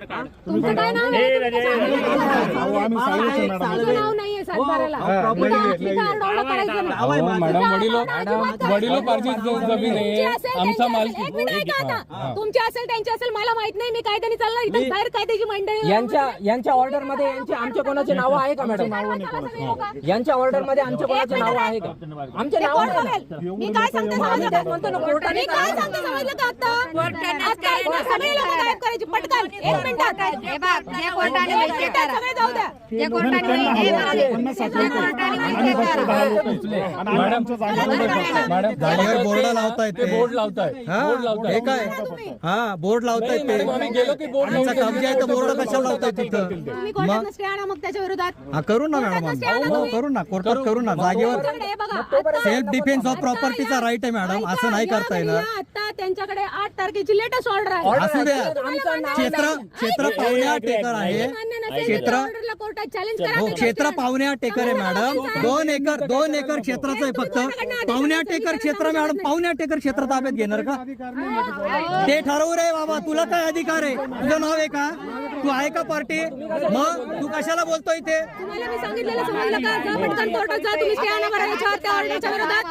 तुमचं काय नाव आहे? तुमचं नाव नाहीये सातबाराला. इथं आरडाओरडा करायचं नाही. वडिलोपार्जित जमीन आहे, आमचा मालकी. एक मिनिट ऐका आता. तुमची असेल त्यांची असेल मला माहित नाही. मी काय त्यांनी चालणार इथं बाहेर काय त्याची मंडळी यांच्या ऑर्डर मध्ये आमच्या कोणाचे नाव आहे का मॅडम? यांच्या ऑर्डर मध्ये आमच्या कोणाचे नाव आहे का? आमचे नाव मी काय सांगते समजलं का? मी काय सांगते समजलं का आता? आता सगळे लोक गायब करायची पटकन 1 मिनिटात. हे बघ, जे कोर्टाने वैद्य करा. सगळे जाऊ द्या. जे कोर्टाने वैद्य करा. मॅडम जागेवर बोर्ड लावतायत ते. बोर्ड लावताय. हे काय? हा बोर्ड लावतायत ते. आम्ही गेलो की बोर्ड आमचा कब्जा आहे तर बोर्ड कशाला लावताय तिथं? तुम्ही कोर्टात स्टे आणा मग त्याच्या विरोधात. हा करू ना मॅडम, हो करू ना, कोर्टात करू ना. जागेवर हे बघा सेल्फ डिफेन्स ऑफ प्रॉपर्टीचा राईट आहे मॅडम, असं नाही करता येणार. आता त्यांच्याकडे 8 तारखेची लेटेस्ट ऑर्डर आहे. असू द्या. क्षेत्र पावणे 8 एकर आहे. क्षेत्र कोर्टात चॅलेंज करा. हो क्षेत्र पावणे 8 एकर आहे मॅडम. 2 एकर क्षेत्राचं आहे फक्त. पावणे 8 एकर क्षेत्र मॅडम, पावणे 8 एकर क्षेत्र ताब्यात घेणार का? ते ठरवू रे बाबा, तुला काय अधिकार आहे? तुझं नाव आहे का? तू आहे का पार्टी? मग तू कशाला बोलतोय इथे? तुम्हाला मी सांगितलेलं समजलं का? जा पटकन कोर्टात जा. तुम्ही स्टे आणा बरं याच्यावर त्या ऑर्डरच्या विरोधात.